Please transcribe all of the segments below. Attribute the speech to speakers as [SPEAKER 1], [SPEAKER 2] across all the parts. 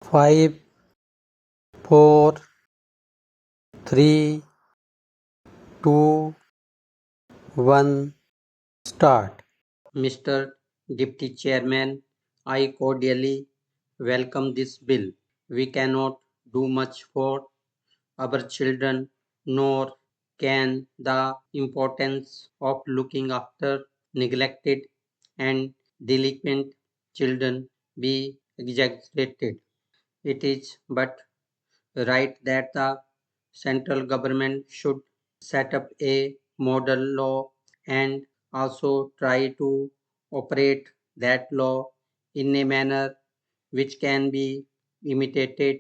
[SPEAKER 1] 5, 4, 3, 2, 1, start. Mr. Deputy Chairman, I cordially welcome this bill. We cannot do much for our children, nor can the importance of looking after neglected and delinquent children be exaggerated. It is but right that the central government should set up a model law and also try to operate that law in a manner which can be imitated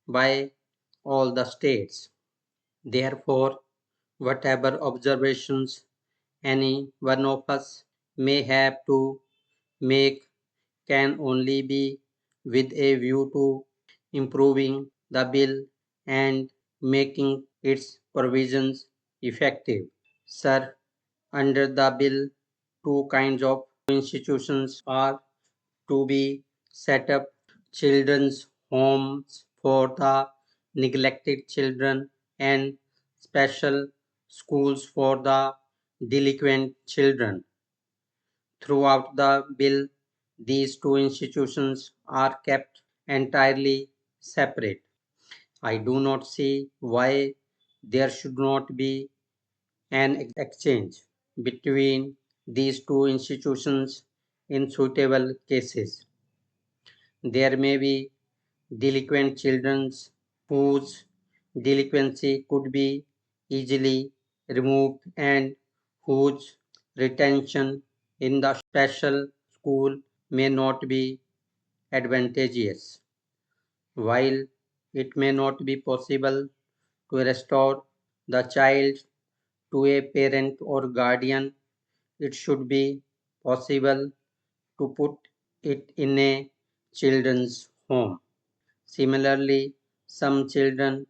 [SPEAKER 1] by all the states. Therefore, whatever observations any one of us may have to make can only be with a view to improving the bill and making its provisions effective. Sir, under the bill, two kinds of institutions are to be set up: children's homes for the neglected children and special schools for the delinquent children. Throughout the bill, these two institutions are kept entirely separate. I do not see why there should not be an exchange between these two institutions in suitable cases. There may be delinquent children whose delinquency could be easily removed and whose retention in the special school may not be advantageous. While it may not be possible to restore the child to a parent or guardian, it should be possible to put it in a children's home. Similarly, some children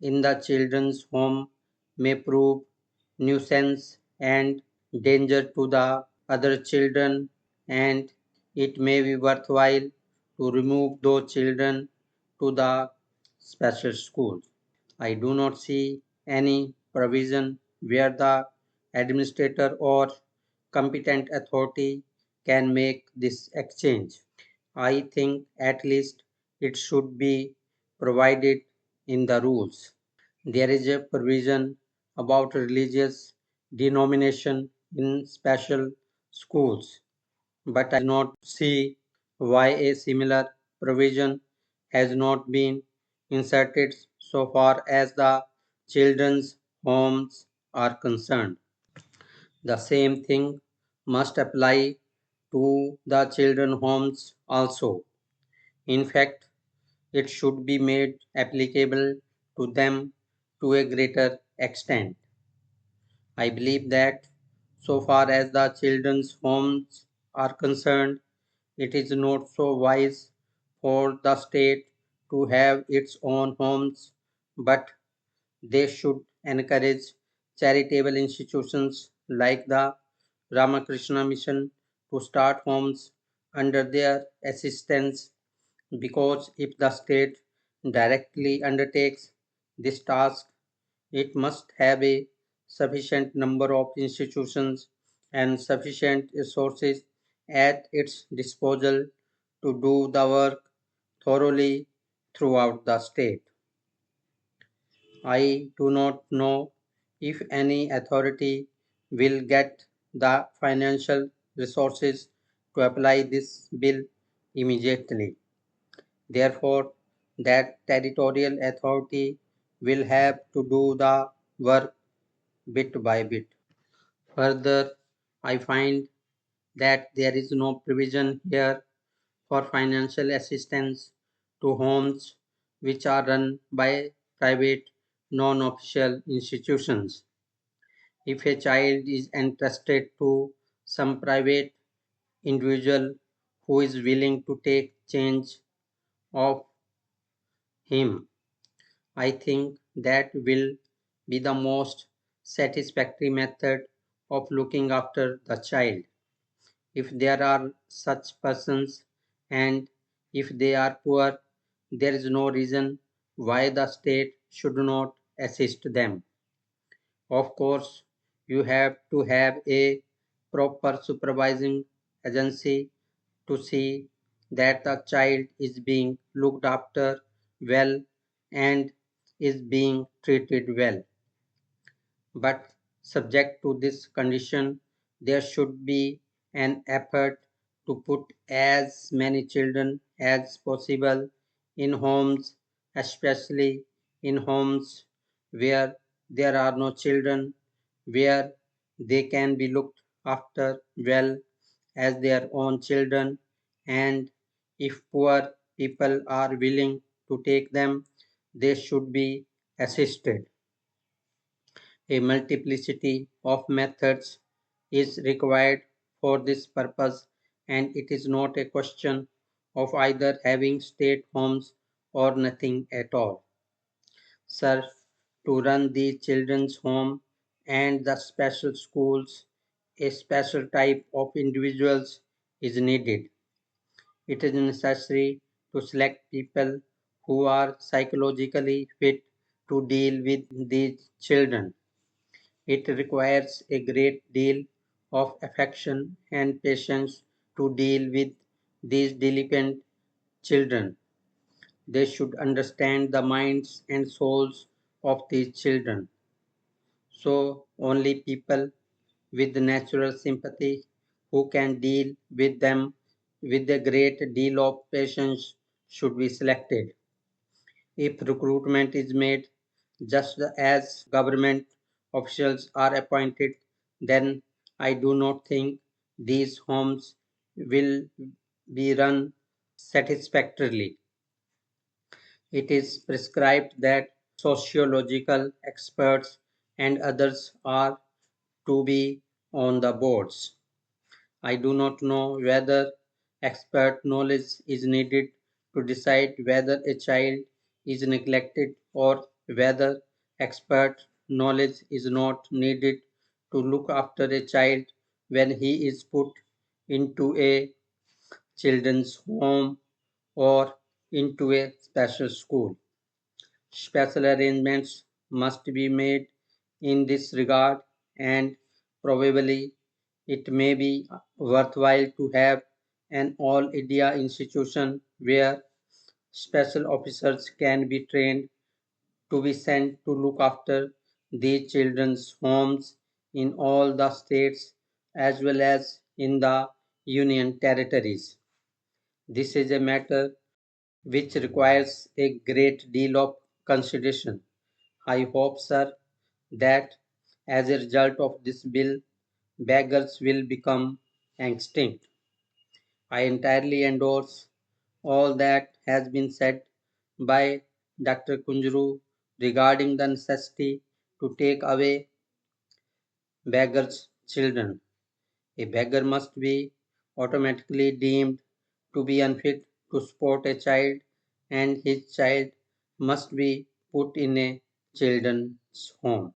[SPEAKER 1] in the children's home may prove nuisance and danger to the other children, and it may be worthwhile to remove those children to the special school. I do not see any provision where the administrator or competent authority can make this exchange. I think at least it should be provided in the rules. There is a provision about religious denomination in special schools, but I do not see why a similar provision has not been inserted so far as the children's homes are concerned. The same thing must apply to the children homes also. In fact, it should be made applicable to them to a greater extent. I believe that so far as the children's homes are concerned, it is not so wise for the state to have its own homes, but they should encourage charitable institutions like the Ramakrishna Mission to start homes under their assistance, because if the state directly undertakes this task, it must have a sufficient number of institutions and sufficient resources at its disposal to do the work thoroughly throughout the state. I do not know if any authority will get the financial resources to apply this bill immediately. Therefore, that territorial authority will have to do the work bit by bit. Further, I find that there is no provision here for financial assistance to homes which are run by private non-official institutions. If a child is entrusted to some private individual who is willing to take charge of him, I think that will be the most satisfactory method of looking after the child. If there are such persons and if they are poor, there is no reason why the state should not assist them. Of course, you have to have a proper supervising agency to see that the child is being looked after well and is being treated well. But subject to this condition, there should be an effort to put as many children as possible in homes, especially in homes where there are no children, where they can be looked after well as their own children, and if poor people are willing to take them, they should be assisted. A multiplicity of methods is required for this purpose, and it is not a question of either having state homes or nothing at all. Sir, to run the children's home and the special schools, a special type of individuals is needed. It is necessary to select people who are psychologically fit to deal with these children. It requires a great deal of affection and patience to deal with these delinquent children. They should understand the minds and souls of these children. So, only people with natural sympathy who can deal with them with a great deal of patience should be selected. If recruitment is made just as government officials are appointed, then I do not think these homes will be run satisfactorily. It is prescribed that sociological experts and others are to be on the boards. I do not know whether expert knowledge is needed to decide whether a child is neglected or whether expert knowledge is not needed to look after a child when he is put into a children's home or into a special school. Special arrangements must be made in this regard, and probably it may be worthwhile to have an all India institution where special officers can be trained to be sent to look after the children's homes in all the states as well as in the union territories. This is a matter which requires a great deal of consideration. I hope, sir, that as a result of this bill, beggars will become extinct. I entirely endorse all that has been said by Dr. Kunjuru regarding the necessity to take away beggars' children. A beggar must be automatically deemed to be unfit to support a child, and his child must be put in a children's home.